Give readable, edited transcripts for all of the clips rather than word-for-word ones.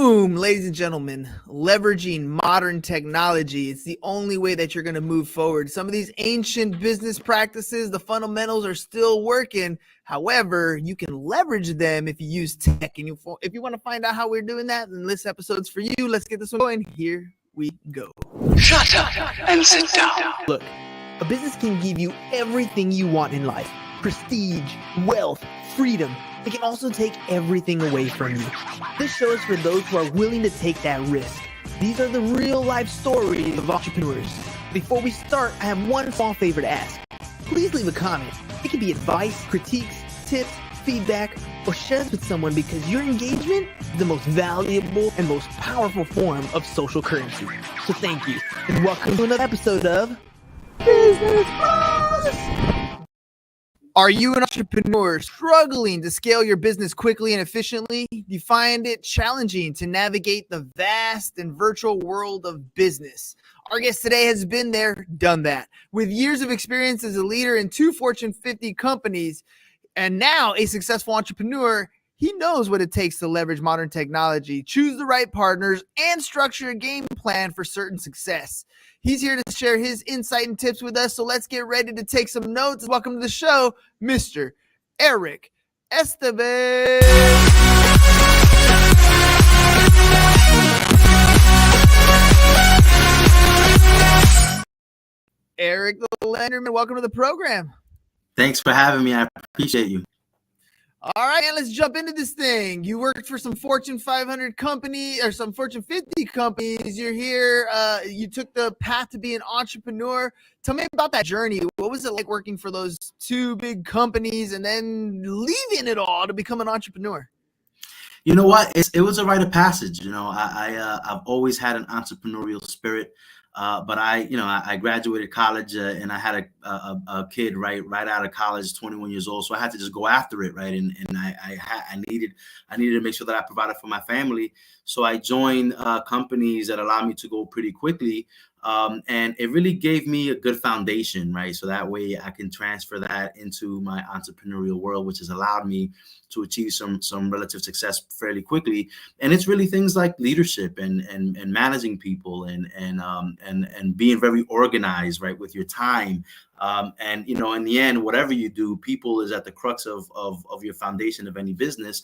Boom, ladies and gentlemen, leveraging modern technology. It's the only way that you're going to move forward. Some of these ancient business practices, the fundamentals are still working. However, you can leverage them if you use tech. And if you want to find out how we're doing that, then this episode's for you. Let's get this one going. Here we go. Shut up and sit down. Look, a business can give you everything you want in life. Prestige, wealth, freedom. It can also take everything away from you. This show is for those who are willing to take that risk. These are the real life stories of entrepreneurs. Before we start, I have one small favor to ask. Please leave a comment. It can be advice, critiques, tips, feedback, or share this with someone because your engagement is the most valuable and most powerful form of social currency. So thank you, and welcome to another episode of Business Buzz! Are you an entrepreneur struggling to scale your business quickly and efficiently? Do you find it challenging to navigate the vast and virtual world of business? Our guest today has been there, done that. With years of experience as a leader in 2 Fortune 50 companies and now a successful entrepreneur, he knows what it takes to leverage modern technology, choose the right partners, and structure a game plan for certain success. He's here to share his insight and tips with us, so let's get ready to take some notes. Welcome to the show, Mr. Eric Estevez. Eric the Lenderman, welcome to the program. Thanks for having me. I appreciate you. All right, man, let's jump into this thing. You worked for some Fortune 500 company or some Fortune 50 companies. You're here. You took the path to be an entrepreneur. Tell me about that journey. What was it like working for those 2 big companies and then leaving it all to become an entrepreneur? You know what? It was a rite of passage. You know, I've always had an entrepreneurial spirit. But I graduated college and I had a kid right out of college, 21 years old. So I had to just go after it, right? And I needed to make sure that I provided for my family. So I joined companies that allowed me to go pretty quickly. And it really gave me a good foundation, right? So that way I can transfer that into my entrepreneurial world, which has allowed me to achieve some relative success fairly quickly. And it's really things like leadership and managing people and being very organized, right, with your time. And, you know, in the end, whatever you do, people is at the crux of your foundation of any business.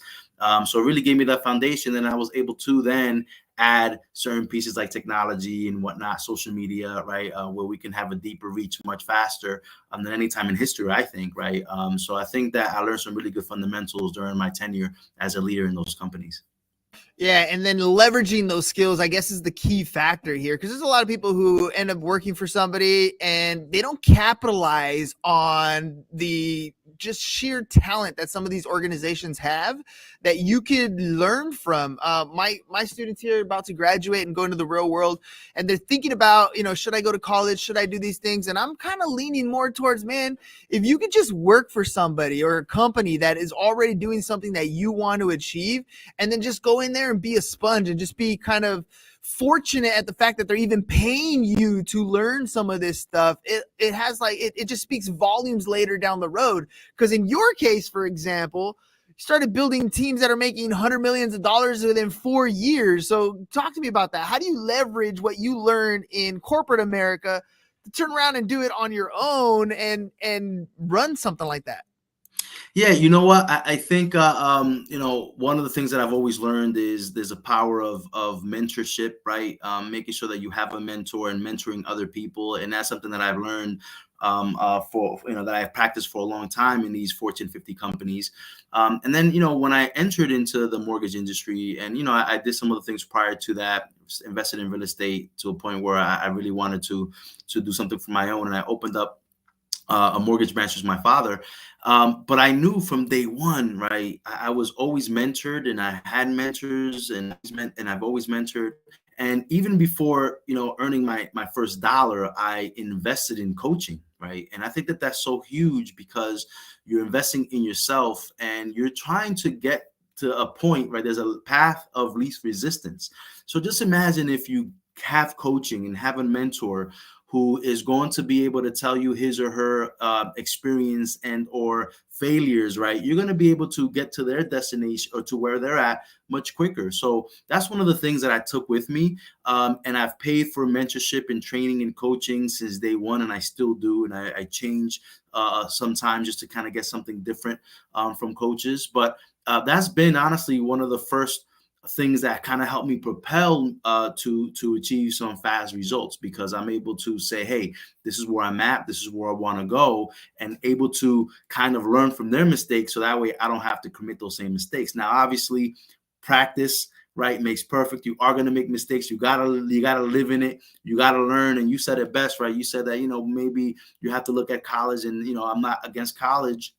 So it really gave me that foundation. And I was able to then add certain pieces like technology and whatnot, social media, right, where we can have a deeper reach much faster than any time in history, I think, right? So I think that I learned some really good fundamentals during my tenure as a leader in those companies. Yeah, and then leveraging those skills, I guess, is the key factor here, because there's a lot of people who end up working for somebody and they don't capitalize on the just sheer talent that some of these organizations have that you could learn from. My students here are about to graduate and go into the real world, and they're thinking about, you know, should I go to college? Should I do these things? And I'm kind of leaning more towards, man, if you could just work for somebody or a company that is already doing something that you want to achieve, and then just go in there and be a sponge and just be kind of fortunate at the fact that they're even paying you to learn some of this stuff. It has like, it just speaks volumes later down the road. Because in your case, for example, you started building teams that are making $100 million within 4 years. So talk to me about that. How do you leverage what you learned in corporate America to turn around and do it on your own and run something like that? Yeah, you know what? I think, you know, one of the things that I've always learned is there's a power of mentorship, right? Making sure that you have a mentor and mentoring other people. And that's something that I've learned that I've practiced for a long time in these Fortune 50 companies. And then, you know, when I entered into the mortgage industry and, you know, I did some of the things prior to that, invested in real estate to a point where I really wanted to do something for my own. And I opened up a mortgage branch with my father. But I knew from day one, right, I was always mentored and I had mentors and I've always mentored. And even before, you know, earning my first dollar, I invested in coaching, right? And I think that that's so huge because you're investing in yourself and you're trying to get to a point, right? There's a path of least resistance. So just imagine if you have coaching and have a mentor who is going to be able to tell you his or her experience and or failures, right? You're going to be able to get to their destination or to where they're at much quicker. So that's one of the things that I took with me. And I've paid for mentorship and training and coaching since day one, and I still do. And I change sometimes just to kind of get something different from coaches. But that's been honestly one of the first things that kind of helped me propel to achieve some fast results, because I'm able to say, hey, this is where I'm at, this is where I want to go, and able to kind of learn from their mistakes, so that way I don't have to commit those same mistakes. Now, obviously, practice, right, makes perfect. You are going to make mistakes. You gotta live in it. You gotta learn. And you said it best, right? You said that, maybe you have to look at college, and I'm not against college.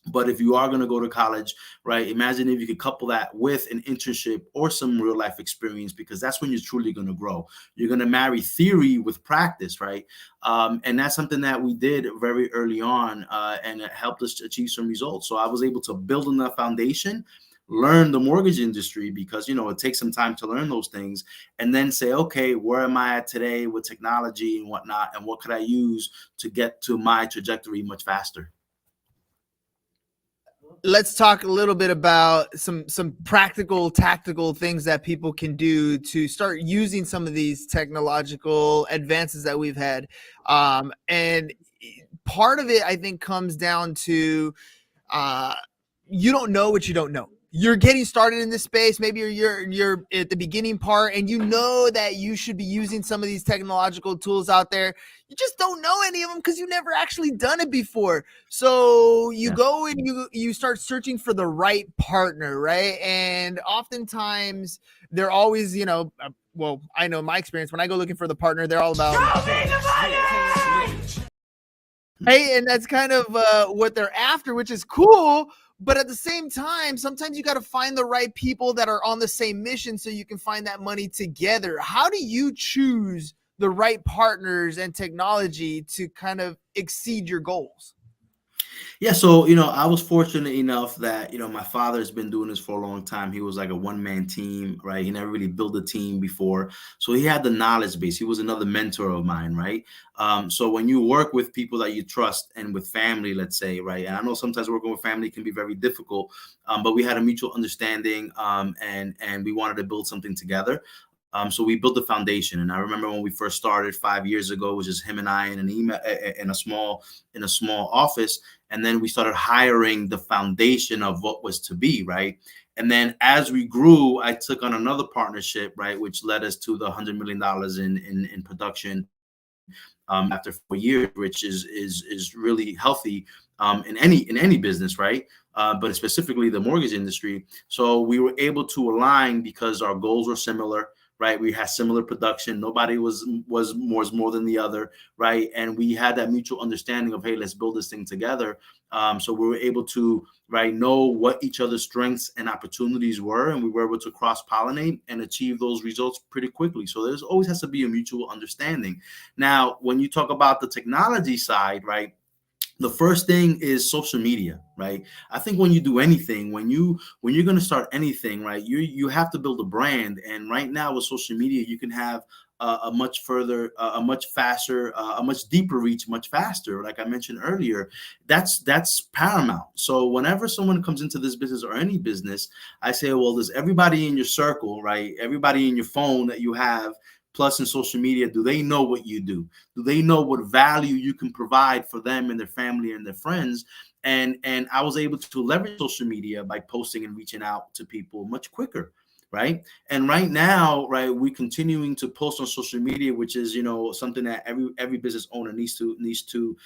But if you are going to go to college, right, imagine if you could couple that with an internship or some real life experience, because that's when you're truly going to grow. You're going to marry theory with practice, right? And that's something that we did very early on, and it helped us achieve some results. So I was able to build on that foundation, learn the mortgage industry, because, it takes some time to learn those things, and then say, okay, where am I at today with technology and whatnot? And what could I use to get to my trajectory much faster? Let's talk a little bit about some practical, tactical things that people can do to start using some of these technological advances that we've had. And part of it, I think, comes down to you don't know what you don't know. You're getting started in this space. Maybe you're at the beginning part, and you know that you should be using some of these technological tools out there. You just don't know any of them because you've never actually done it before. So you go and you start searching for the right partner, right? And oftentimes they're always, well, I know my experience, when I go looking for the partner, they're all about, hey, and that's kind of what they're after, which is cool. But at the same time, sometimes you got to find the right people that are on the same mission so you can find that money together. How do you choose the right partners and technology to kind of exceed your goals? Yeah, so I was fortunate enough that my father has been doing this for a long time. He was like a one-man team, right? He never really built a team before, so he had the knowledge base. He was another mentor of mine, right? So when you work with people that you trust and with family, let's say, right? And I know sometimes working with family can be very difficult, but we had a mutual understanding, and we wanted to build something together. So we built the foundation, and I remember when we first started 5 years ago, it was just him and I in an email in a small office, and then we started hiring the foundation of what was to be, right? And then as we grew, I took on another partnership, right, which led us to the $100 million in production after 4 years, which is really healthy in any business, right? But specifically the mortgage industry. So we were able to align because our goals were similar, right? We had similar production. Nobody was more than the other, right? And we had that mutual understanding of, hey, let's build this thing together. So we were able to, right, know what each other's strengths and opportunities were, and we were able to cross-pollinate and achieve those results pretty quickly. So there's always has to be a mutual understanding. Now, when you talk about the technology side, right, the first thing is social media, right? I think when you do anything, when you're going to start anything, right, you have to build a brand. And right now with social media, you can have a much further, a much faster, a much deeper reach, much faster. Like I mentioned earlier, that's paramount. So whenever someone comes into this business or any business, I say, well, does everybody in your circle, right, everybody in your phone that you have, plus in social media, do they know what you do? Do they know what value you can provide for them and their family and their friends? And I was able to leverage social media by posting and reaching out to people much quicker, right? And right now, right, we're continuing to post on social media, which is something that every business owner needs to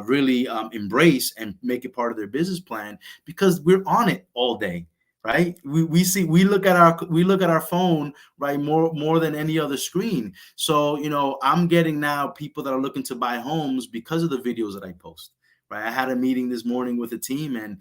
really embrace and make it part of their business plan, because we're on it all day. Right, we look at our phone, right, more than any other screen. So I'm getting now people that are looking to buy homes because of the videos that I post. Right, I had a meeting this morning with a team, and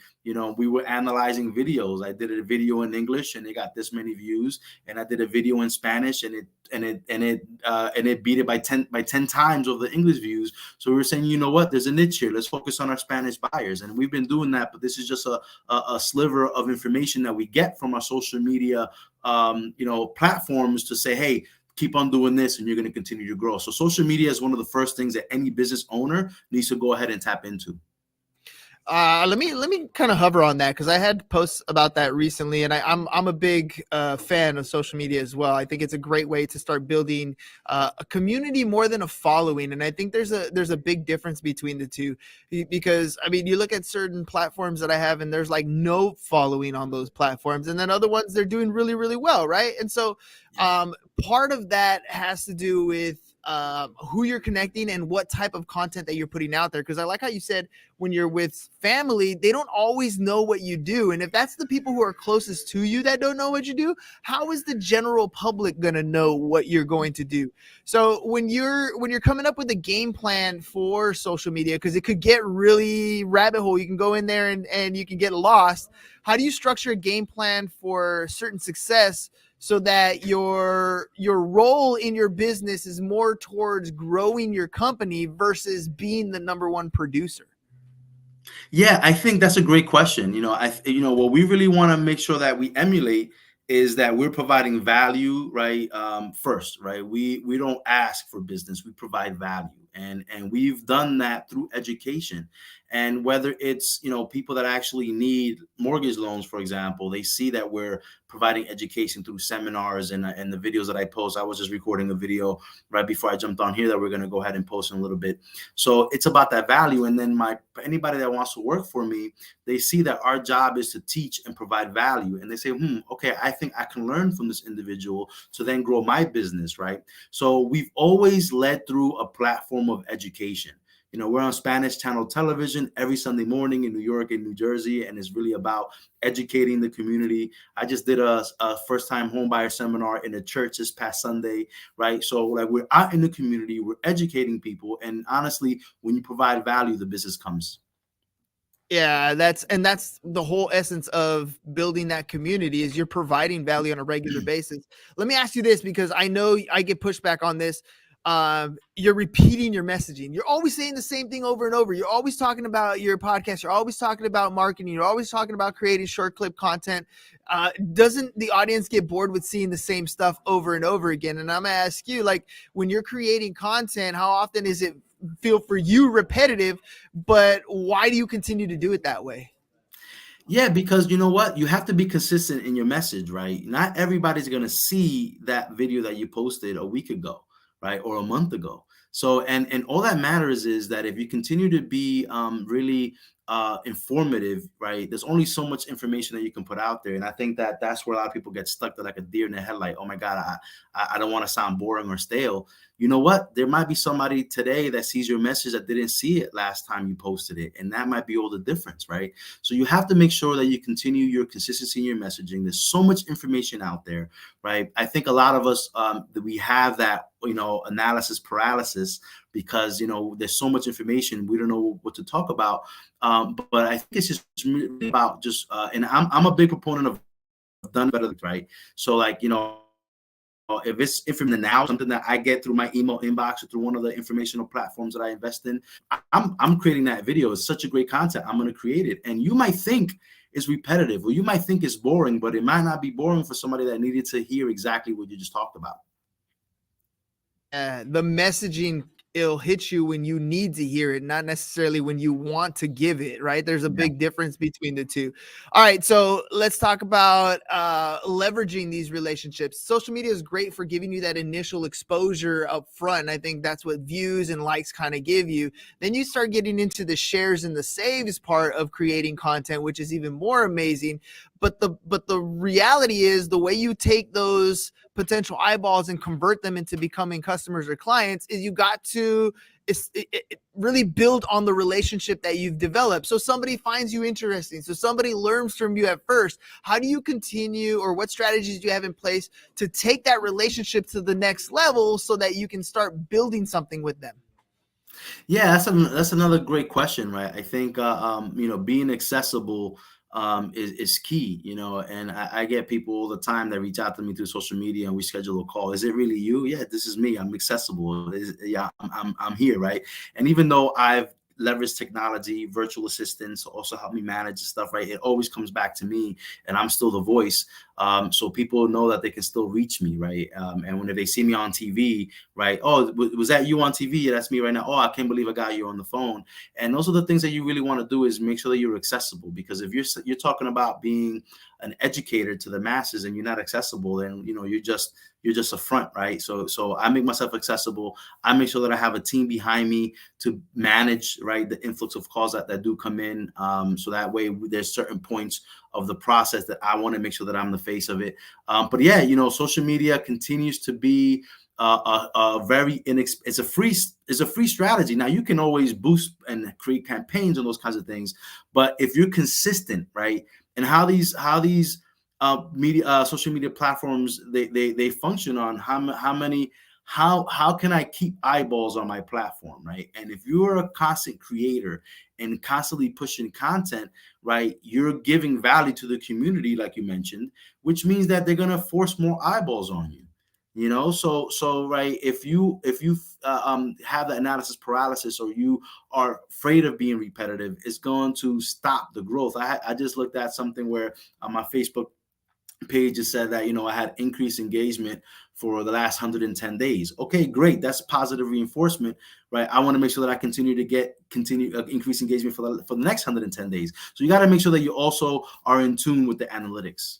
we were analyzing videos. I did a video in English, and it got this many views, and I did a video in Spanish, and it beat it by 10 times of the English views. So we were saying, you know what, there's a niche here. Let's focus on our Spanish buyers, and we've been doing that. But this is just a sliver of information that we get from our social media, platforms to say, hey, keep on doing this and you're going to continue to grow. So social media is one of the first things that any business owner needs to go ahead and tap into. Let me kind of hover on that, because I had posts about that recently, and I'm a big fan of social media as well. I think it's a great way to start building a community more than a following, and I think there's a big difference between the two, because I mean, you look at certain platforms that I have, and there's like no following on those platforms, and then other ones they're doing really, really well, right? And so part of that has to do with who you're connecting and what type of content that you're putting out there. Because I like how you said, when you're with family, they don't always know what you do. And if that's the people who are closest to you that don't know what you do, how is the general public going to know what you're going to do? So when you're coming up with a game plan for social media, because it could get really rabbit hole, you can go in there and you can get lost. How do you structure a game plan for certain success so that your role in your business is more towards growing your company versus being the number one producer? Yeah, I think that's a great question. What we really want to make sure that we emulate is that we're providing value, right? First, right? We don't ask for business; we provide value, and we've done that through education. And whether it's people that actually need mortgage loans, for example, they see that we're providing education through seminars and the videos that I post. I was just recording a video right before I jumped on here that we're going to go ahead and post in a little bit. So it's about that value. And then anybody that wants to work for me, they see that our job is to teach and provide value. And they say, okay, I think I can learn from this individual to then grow my business, right? So we've always led through a platform of education. We're on Spanish channel television every Sunday morning in New York and New Jersey, and it's really about educating the community. I just did a first-time homebuyer seminar in a church this past Sunday, right? So like, we're out in the community, we're educating people, and honestly, when you provide value, the business comes. Yeah, that's the whole essence of building that community, is you're providing value on a regular basis. Let me ask you this, because I know I get pushback on this. You're repeating your messaging. You're always saying the same thing over and over. You're always talking about your podcast. You're always talking about marketing. You're always talking about creating short clip content. Doesn't the audience get bored with seeing the same stuff over and over again? And I'm going to ask you, like, when you're creating content, how often is it feel for you repetitive, but why do you continue to do it that way? Yeah, because you know what? You have to be consistent in your message, right? Not everybody's going to see that video that you posted a week ago, right? Or a month ago. So, and all that matters is that if you continue to be really informative, right? There's only so much information that you can put out there. And I think that that's where a lot of people get stuck. They're like a deer in the headlight. Oh my God, I don't want to sound boring or stale. You know what? There might be somebody today that sees your message that didn't see it last time you posted it. And that might be all the difference, right? So you have to make sure that you continue your consistency in your messaging. There's so much information out there, right? I think a lot of us, that we have that, analysis paralysis, because, there's so much information. We don't know what to talk about. But I think it's just really about just, and I'm a big proponent of done better, right? So like, if it's information now, something that I get through my email inbox or through one of the informational platforms that I invest in, I'm creating that video. It's such a great content. I'm going to create it. And you might think it's repetitive, or you might think it's boring, but it might not be boring for somebody that needed to hear exactly what you just talked about. The messaging, it'll hit you when you need to hear it, not necessarily when you want to give it, right? There's a big difference between the two. All right, so let's talk about leveraging these relationships. Social media is great for giving you that initial exposure up front. I think that's what views and likes kind of give you. Then you start getting into the shares and the saves part of creating content, which is even more amazing. But the reality is, the way you take those potential eyeballs and convert them into becoming customers or clients is you got to really build on the relationship that you've developed. So somebody finds you interesting. So somebody learns from you at first. How do you continue, or what strategies do you have in place to take that relationship to the next level so that you can start building something with them? Yeah, that's another great question, right? I think being accessible is key, and I get people all the time that reach out to me through social media, and we schedule a call. Is it really you? Yeah, this is me. I'm accessible. I'm here, right? And even though I've leveraged technology, virtual assistants to also help me manage the stuff, right? It always comes back to me, and I'm still the voice. so people know that they can still reach me, right? And when they see me on TV, right? Oh, was that you on TV? Yeah, that's me right now. Oh, I can't believe I got you on the phone. And those are the things that you really want to do, is make sure that you're accessible, because if you're talking about being an educator to the masses and you're not accessible, then you're just a front, right? So I make myself accessible. I make sure that I have a team behind me to manage, right, the influx of calls that do come in. So that way there's certain points of the process that I want to make sure that I'm the face of it. But yeah, social media continues to be a very it's a free strategy. Now you can always boost and create campaigns and those kinds of things, but if you're consistent, right, and how these social media platforms they function on how can I keep eyeballs on my platform, right? And if you're a constant creator and constantly pushing content, right, you're giving value to the community, like you mentioned, which means that they're gonna force more eyeballs on you. So right, if you have the analysis paralysis, or you are afraid of being repetitive, it's going to stop the growth. I just looked at something where on my Facebook page it said that I had increased engagement for the last 110 days. Okay, great, that's positive reinforcement, right? I want to make sure that I continue increase engagement for the next 110 days. So you got to make sure that you also are in tune with the analytics.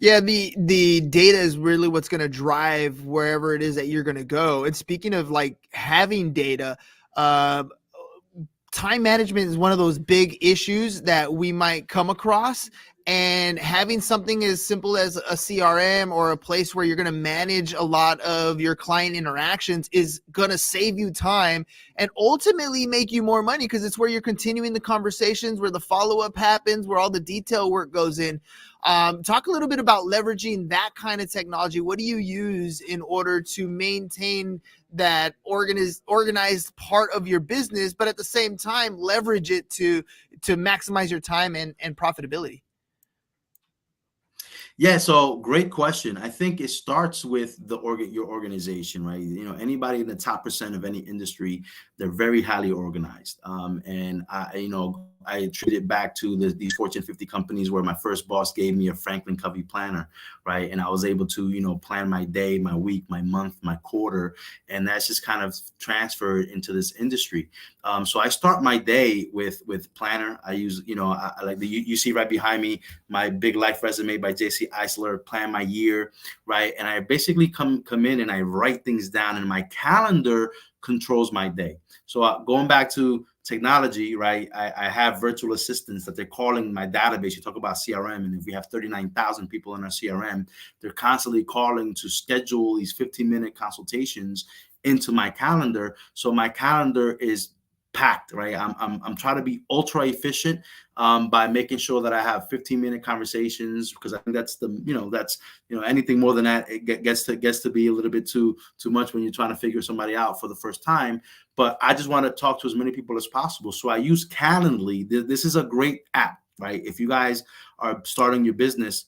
Yeah, the data is really what's going to drive wherever it is that you're going to go. And speaking of like having data, time management is one of those big issues that we might come across. And having something as simple as a CRM or a place where you're going to manage a lot of your client interactions is going to save you time and ultimately make you more money, because it's where you're continuing the conversations, where the follow-up happens, where all the detail work goes in. Talk a little bit about leveraging that kind of technology. What do you use in order to maintain that organized part of your business, but at the same time leverage it to maximize your time and profitability? Yeah, so great question. I think it starts with your organization, right? Anybody in the top percent of any industry, they're very highly organized. And I attribute it back to these Fortune 50 companies where my first boss gave me a Franklin Covey planner, right? And I was able to, plan my day, my week, my month, my quarter, and that's just kind of transferred into this industry. So I start my day with planner. I use, I like you see right behind me, my big life resume by JC Eisler, plan my year, right? And I basically come in and I write things down, and my calendar controls my day. So going back to technology, right? I have virtual assistants that they're calling my database. You talk about CRM, and if we have 39,000 people in our CRM, they're constantly calling to schedule these 15-minute consultations into my calendar. So my calendar is packed, right? I'm trying to be ultra efficient by making sure that I have 15-minute conversations, because I think that's anything more than that, it gets to be a little bit too much when you're trying to figure somebody out for the first time. But I just want to talk to as many people as possible. So I use Calendly. This is a great app, right? If you guys are starting your business,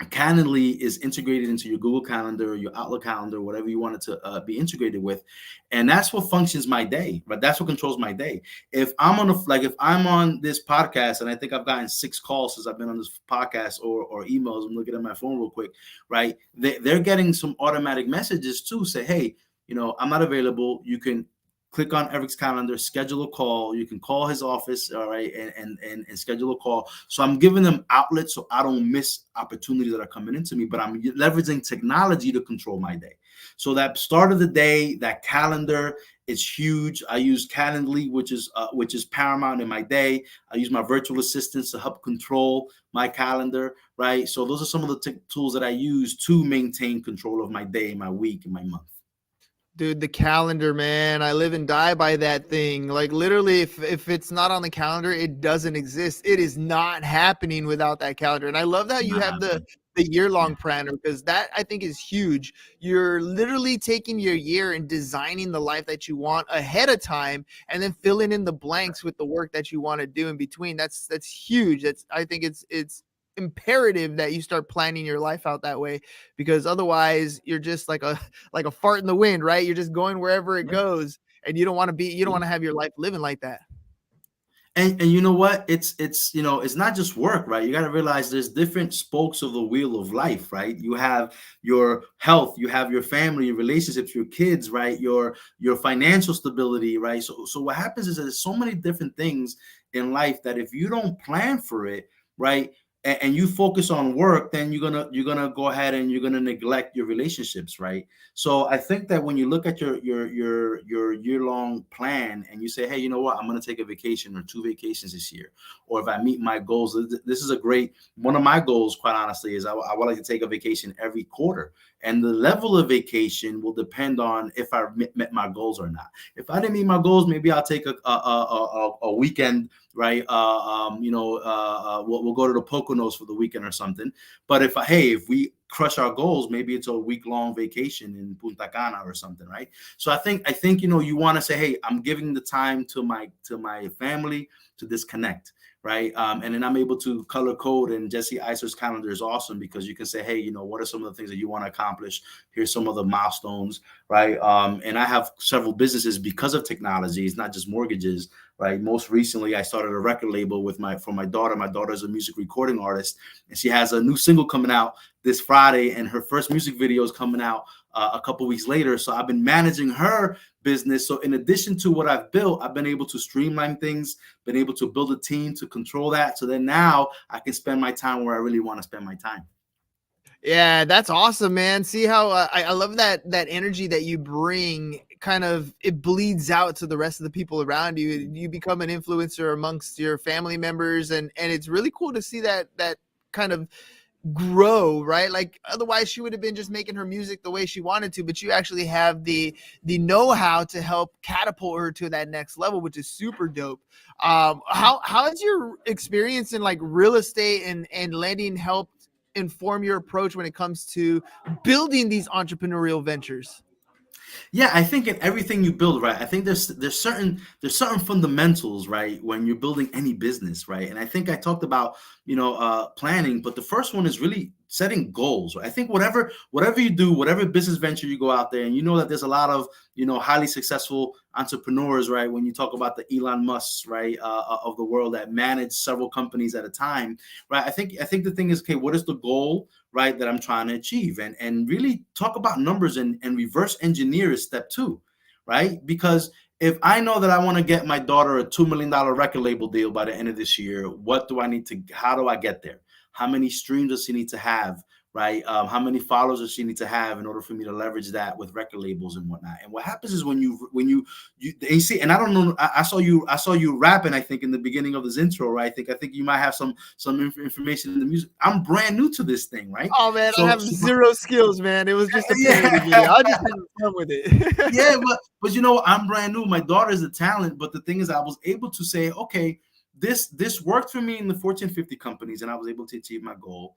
Calendly is integrated into your Google Calendar, your Outlook calendar, whatever you want it to be integrated with, and that's what functions my day. But that's what controls my day. If I'm on this podcast, and I think I've gotten 6 calls since I've been on this podcast, or emails. I'm looking at my phone real quick, right? They're getting some automatic messages too. Say, hey, I'm not available. You can click on Eric's calendar, schedule a call. You can call his office, all right, and schedule a call. So I'm giving them outlets so I don't miss opportunities that are coming into me, but I'm leveraging technology to control my day. So that start of the day, that calendar is huge. I use Calendly, which is paramount in my day. I use my virtual assistants to help control my calendar, right? So those are some of the tools that I use to maintain control of my day, my week, and my month. Dude, the calendar, man, I live and die by that thing. Like literally, if it's not on the calendar, it doesn't exist. It is not happening without that calendar. And I love that you have the year-long planner, because that I think is huge. You're literally taking your year and designing the life that you want ahead of time, and then filling in the blanks with the work that you want to do in between. That's huge. I think it's imperative that you start planning your life out that way, because otherwise you're just like a fart in the wind, right? You're just going wherever it goes, and you don't want to have your life living like that. And you know what? It's you know, it's not just work, right? You got to realize there's different spokes of the wheel of life, right? You have your health, you have your family, your relationships, your kids, right? Your financial stability, right? So what happens is there's so many different things in life that if you don't plan for it, right? And you focus on work, then you're gonna go ahead and you're gonna neglect your relationships, right? So I think that when you look at your year long plan and you say, hey, you know what, I'm going to take a vacation or 2 vacations this year, or if I meet my goals, this is a great one of my goals. Quite honestly, is I would like to take a vacation every quarter, and the level of vacation will depend on if I met my goals or not. If I didn't meet my goals, maybe I'll take a weekend, right? We'll go to the Poconos for the weekend or something. But if we crush our goals, maybe it's a week-long vacation in Punta Cana or something, right? So I think you want to say, hey, I'm giving the time to my family to disconnect, right? And then I'm able to color code, and Jesse Iser's calendar is awesome because you can say, hey, what are some of the things that you want to accomplish? Here's some of the milestones, right? And I have several businesses because of technology. It's not just mortgages, right? Most recently, I started a record label for my daughter. My daughter's a music recording artist, and she has a new single coming out this Friday, and her first music video is coming out a couple weeks later. So I've been managing her business. So in addition to what I've built, I've been able to streamline things, been able to build a team to control that. So then now I can spend my time where I really want to spend my time. Yeah, that's awesome, man. See how I love that energy that you bring. Kind of it bleeds out to the rest of the people around you. You become an influencer amongst your family members, and it's really cool to see that kind of grow, right? Like otherwise she would have been just making her music the way she wanted to, but you actually have the know-how to help catapult her to that next level, which is super dope. How has your experience in like real estate and lending helped inform your approach when it comes to building these entrepreneurial ventures? Yeah, I think in everything you build, right? I think there's certain fundamentals, right, when you're building any business, right? And I think I talked about planning, but the first one is really setting goals. Right? I think whatever you do, whatever business venture you go out there, and that there's a lot of highly successful entrepreneurs, right? When you talk about the Elon Musks, right, of the world that manage several companies at a time, right? I think the thing is, okay, what is the goal, right, that I'm trying to achieve, and really talk about numbers and reverse engineer is step two, right? Because if I know that I want to get my daughter a $2 million record label deal by the end of this year, how do I get there? How many streams does she need to have, right? How many followers does she need to have in order for me to leverage that with record labels and whatnot? And what happens is when you see, and I don't know, I saw you rapping, I think in the beginning of this intro, right? I think you might have some information in the music. I'm brand new to this thing, right? Oh man, I have zero skills, man. It was just a parody video. I just had fun with it. Yeah, but I'm brand new. My daughter is a talent, but the thing is, I was able to say, okay, this worked for me in the Fortune 50 companies, and I was able to achieve my goal.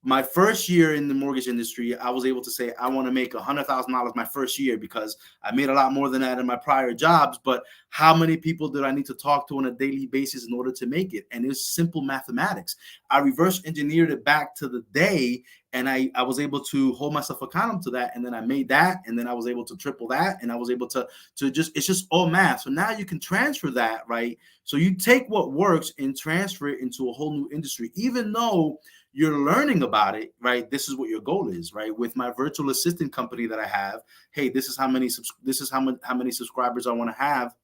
My first year in the mortgage industry, I was able to say I want to make $100,000 my first year because I made a lot more than that in my prior jobs. But how many people did I need to talk to on a daily basis in order to make it? And it was simple mathematics. I reverse engineered it back to the day, and I was able to hold myself accountable to that. And then I made that, and then I was able to triple that, and I was able to it's just all math. So now you can transfer that, right? So you take what works and transfer it into a whole new industry, even though you're learning about it, right? This is what your goal is, right? With my virtual assistant company that I have, hey, this is how many subscribers I want to have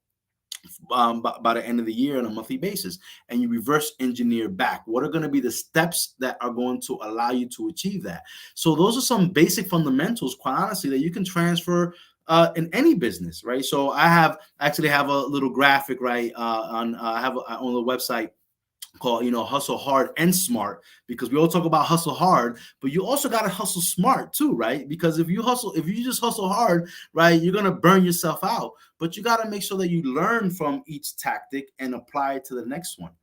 by the end of the year on a monthly basis. And you reverse engineer back. What are going to be the steps that are going to allow you to achieve that? So those are some basic fundamentals, quite honestly, that you can transfer in any business, right? So I actually have a little graphic, right? On the website called hustle hard and smart, because we all talk about hustle hard, but you also got to hustle smart too, right? Because if you just hustle hard, right, you're going to burn yourself out. But you got to make sure that you learn from each tactic and apply it to the next one,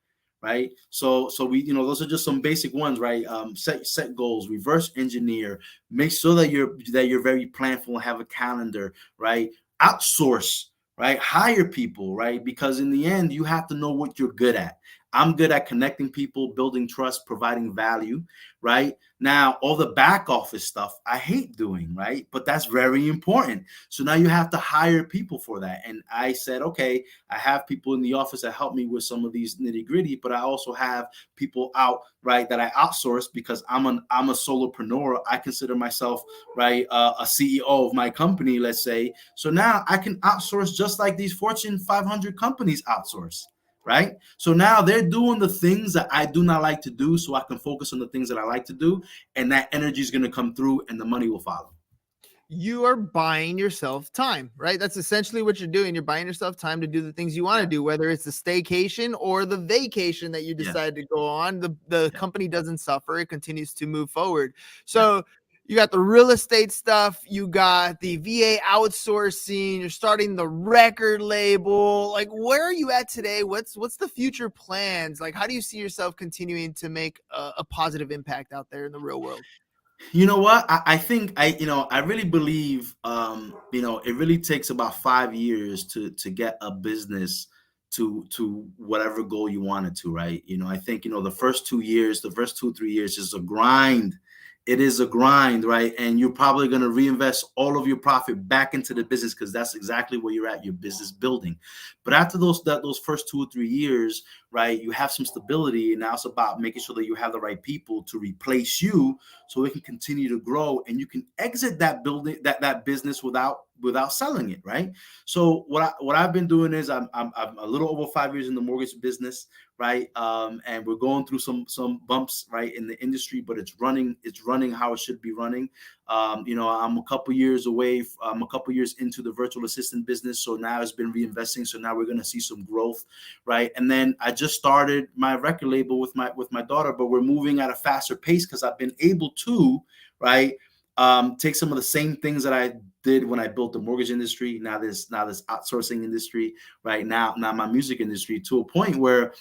right? So we those are just some basic ones, right? Set goals, reverse engineer, make sure that you're very planful and have a calendar, right? Outsource, right? Hire people, right? Because in the end, you have to know what you're good at. I'm good at connecting people, building trust, providing value, right? Now, all the back office stuff I hate doing, right? But that's very important. So now you have to hire people for that. And I said, okay, I have people in the office that help me with some of these nitty gritty, but I also have people out, right, that I outsource because I'm a solopreneur. I consider myself, right, a CEO of my company, let's say. So now I can outsource just like these Fortune 500 companies outsource. Right. So now they're doing the things that I do not like to do, so I can focus on the things that I like to do. And that energy is going to come through and the money will follow. You are buying yourself time, right? That's essentially what you're doing. You're buying yourself time to do the things you want to do, whether it's the staycation or the vacation that you decide to go on. The company doesn't suffer. It continues to move forward. So you got the real estate stuff. You got the VA outsourcing. You're starting the record label. Like, where are you at today? What's the future plans? Like, how do you see yourself continuing to make a positive impact out there in the real world? You know what? I think I really believe, it really takes about 5 years to get a business to whatever goal you want it to, right? I think, the first 2 years, the first 2, 3 years is a grind. It is a grind, right? And you're probably going to reinvest all of your profit back into the business because that's exactly where you're at, your business building. But after those first 2 or 3 years, right, you have some stability, and now it's about making sure that you have the right people to replace you so it can continue to grow and you can exit that building, that business without selling it, right? So what I've been doing is I'm a little over 5 years in the mortgage business, right? And we're going through some bumps, right, in the industry, but it's running how it should be running. I'm a couple years away. I'm a couple years into the virtual assistant business, so now it's been reinvesting. So now we're going to see some growth, right? And then I just started my record label with my daughter, but we're moving at a faster pace because I've been able to, right, take some of the same things that I did when I built the mortgage industry. Now this outsourcing industry, right? Now my music industry, to a point where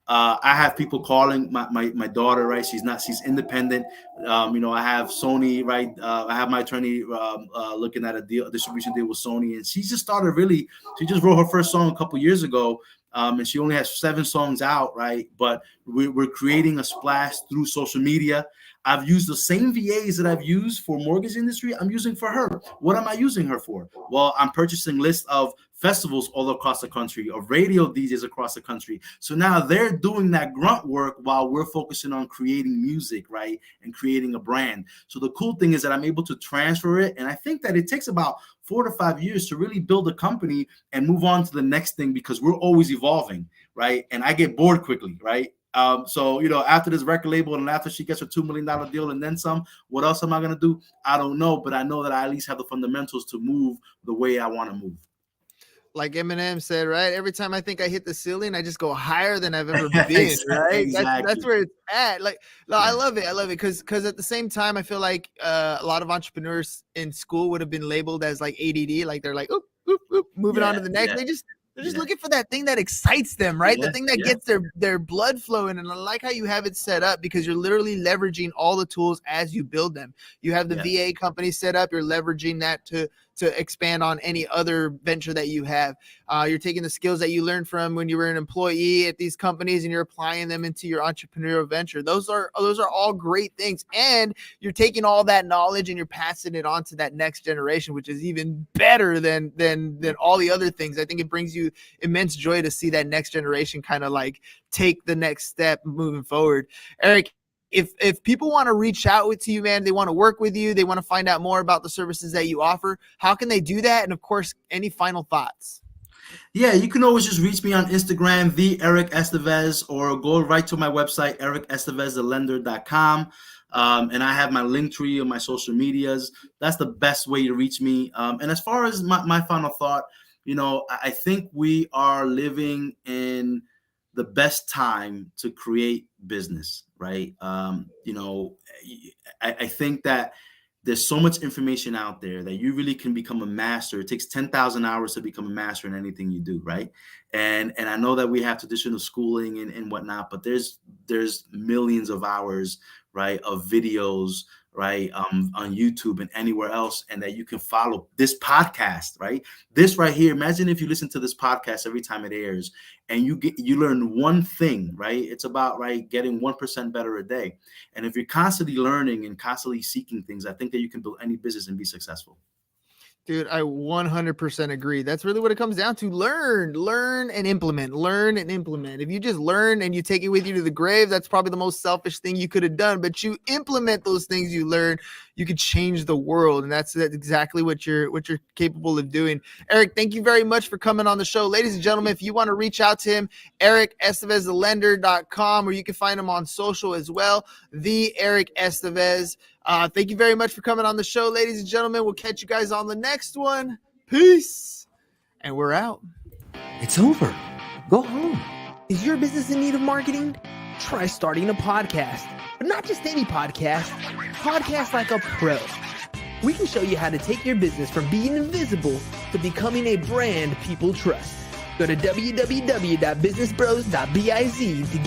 I have people calling my daughter, right? She's independent. I have Sony, right? I have my attorney looking at a distribution deal with Sony, and she just wrote her first song a couple years ago. And she only has 7 songs out, right? But we're creating a splash through social media. I've used the same VAs that I've used for mortgage industry. I'm using for her. What am I using her for? Well, I'm purchasing lists of festivals all across the country, of radio DJs across the country. So now they're doing that grunt work while we're focusing on creating music, right? And creating a brand. So the cool thing is that I'm able to transfer it. And I think that it takes about 4 to 5 years to really build a company and move on to the next thing, because we're always evolving, right? And I get bored quickly, right? So, after this record label and after she gets her $2 million deal and then some, what else am I going to do? I don't know, but I know that I at least have the fundamentals to move the way I want to move. Like Eminem said, right? Every time I think I hit the ceiling, I just go higher than I've ever been, right? Exactly. That's where it's at. Like, no, I love it. I love it because at the same time, I feel like a lot of entrepreneurs in school would have been labeled as like ADD, like they're like, oop, oop, oop, moving on to the next. They're just looking for that thing that excites them, right? The thing that gets their blood flowing. And I like how you have it set up, because you're literally leveraging all the tools as you build them. You have the VA company set up. You're leveraging that to expand on any other venture that you have. You're taking the skills that you learned from when you were an employee at these companies and you're applying them into your entrepreneurial venture. Those are all great things. And you're taking all that knowledge and you're passing it on to that next generation, which is even better than all the other things. I think it brings you immense joy to see that next generation kind of like take the next step moving forward. Eric, if people want to reach out to you, man, they want to work with you, they want to find out more about the services that you offer, how can they do that? And of course, any final thoughts? Yeah, you can always just reach me on Instagram, the Eric Estevez, or go right to my website, ericestevezthelender.com. And I have my link tree on my social medias. That's the best way to reach me. And as far as my final thought, I think we are living in the best time to create business, right? I think that there's so much information out there that you really can become a master. It takes 10,000 hours to become a master in anything you do, right? And I know that we have traditional schooling and whatnot, but there's millions of hours, right, of videos, right, on YouTube and anywhere else, and that you can follow this podcast, right? This right here. Imagine if you listen to this podcast every time it airs, and you learn one thing, right? It's about, right, getting 1% better a day. And if you're constantly learning and constantly seeking things, I think that you can build any business and be successful. Dude, I 100% agree. That's really what it comes down to. Learn and implement. Learn and implement. If you just learn and you take it with you to the grave, that's probably the most selfish thing you could have done. But you implement those things you learn, you could change the world. And that's exactly what you're capable of doing. Eric, thank you very much for coming on the show. Ladies and gentlemen, if you want to reach out to him, EricEstevezTheLender.com, or you can find him on social as well, the Eric Estevez. Thank you very much for coming on the show, ladies and gentlemen. We'll catch you guys on the next one. Peace. And we're out. It's over. Go home. Is your business in need of marketing? Try starting a podcast. But not just any podcast. Podcast like a pro. We can show you how to take your business from being invisible to becoming a brand people trust. Go to www.businessbros.biz to get